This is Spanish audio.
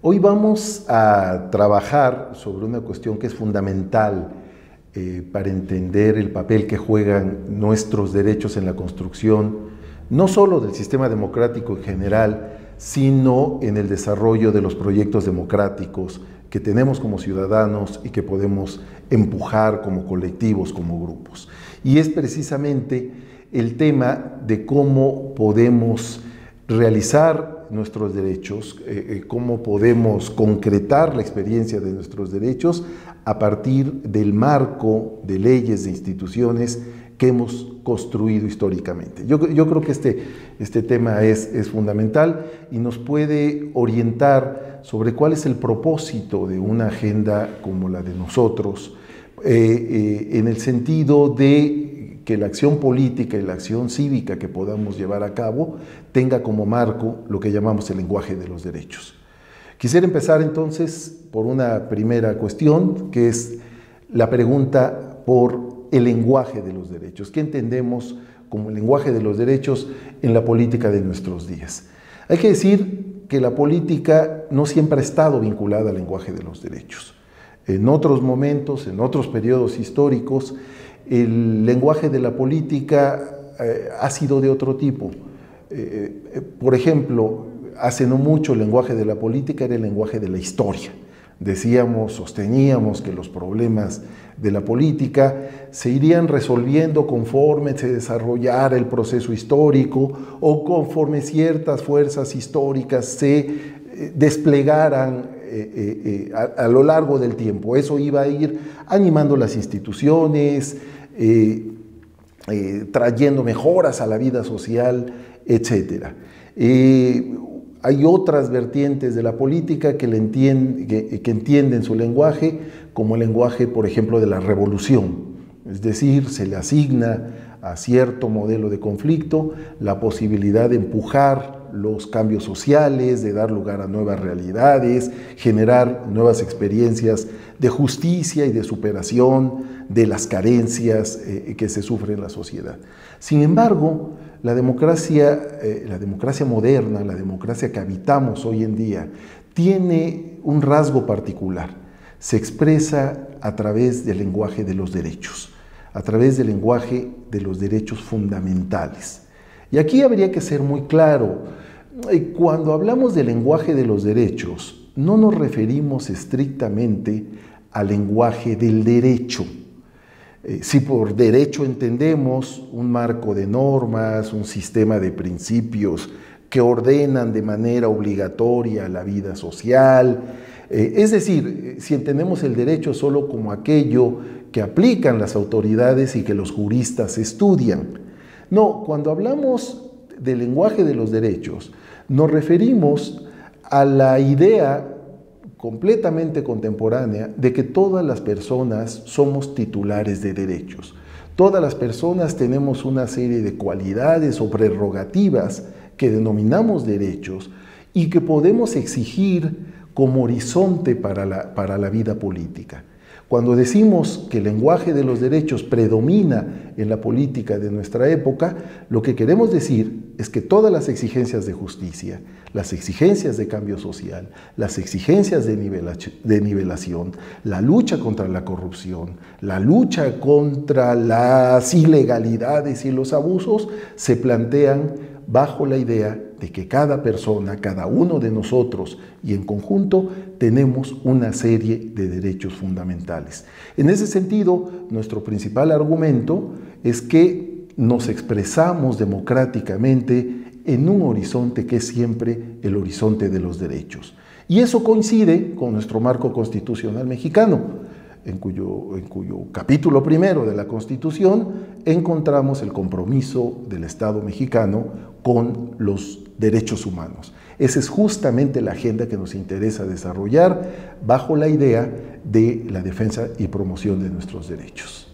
Hoy vamos a trabajar sobre una cuestión que es fundamental para entender el papel que juegan nuestros derechos en la construcción, no solo del sistema democrático en general, sino en el desarrollo de los proyectos democráticos que tenemos como ciudadanos y que podemos empujar como colectivos, como grupos. Y es precisamente el tema de cómo podemos realizar nuestros derechos, cómo podemos concretar la experiencia de nuestros derechos a partir del marco de leyes, de instituciones que hemos construido históricamente. Yo creo que este tema es fundamental y nos puede orientar sobre cuál es el propósito de una agenda como la de nosotros, en el sentido de que la acción política y la acción cívica que podamos llevar a cabo tenga como marco lo que llamamos el lenguaje de los derechos. Quisiera empezar entonces por una primera cuestión, que es la pregunta por el lenguaje de los derechos. ¿Qué entendemos como el lenguaje de los derechos en la política de nuestros días? Hay que decir que la política no siempre ha estado vinculada al lenguaje de los derechos. En otros momentos, en otros periodos históricos, el lenguaje de la política ha sido de otro tipo. Por ejemplo, hace no mucho el lenguaje de la política era el lenguaje de la historia. Sosteníamos que los problemas de la política se irían resolviendo conforme se desarrollara el proceso histórico o conforme ciertas fuerzas históricas se desplegaran a lo largo del tiempo. Eso iba a ir animando las instituciones, trayendo mejoras a la vida social, etc. Hay otras vertientes de la política que entienden su lenguaje como el lenguaje, por ejemplo, de la revolución. Es decir, se le asigna a cierto modelo de conflicto la posibilidad de empujar los cambios sociales, de dar lugar a nuevas realidades, generar nuevas experiencias de justicia y de superación de las carencias que se sufren en la sociedad. Sin embargo, la democracia moderna, la democracia que habitamos hoy en día, tiene un rasgo particular. Se expresa a través del lenguaje de los derechos, a través del lenguaje de los derechos fundamentales. Y aquí habría que ser muy claro. Cuando hablamos del lenguaje de los derechos, no nos referimos estrictamente al lenguaje del derecho. Si por derecho entendemos un marco de normas, un sistema de principios que ordenan de manera obligatoria la vida social, es decir, si entendemos el derecho solo como aquello que aplican las autoridades y que los juristas estudian. No, cuando hablamos del lenguaje de los derechos, nos referimos a la idea completamente contemporánea de que todas las personas somos titulares de derechos. Todas las personas tenemos una serie de cualidades o prerrogativas que denominamos derechos y que podemos exigir como horizonte para la vida política. Cuando decimos que el lenguaje de los derechos predomina en la política de nuestra época, lo que queremos decir es que todas las exigencias de justicia, las exigencias de cambio social, las exigencias de nivelación, la lucha contra la corrupción, la lucha contra las ilegalidades y los abusos, se plantean bajo la idea de que cada persona, cada uno de nosotros y en conjunto tenemos una serie de derechos fundamentales. En ese sentido, nuestro principal argumento es que nos expresamos democráticamente en un horizonte que es siempre el horizonte de los derechos. Y eso coincide con nuestro marco constitucional mexicano, en cuyo capítulo primero de la Constitución encontramos el compromiso del Estado mexicano con los derechos humanos. Esa es justamente la agenda que nos interesa desarrollar bajo la idea de la defensa y promoción de nuestros derechos.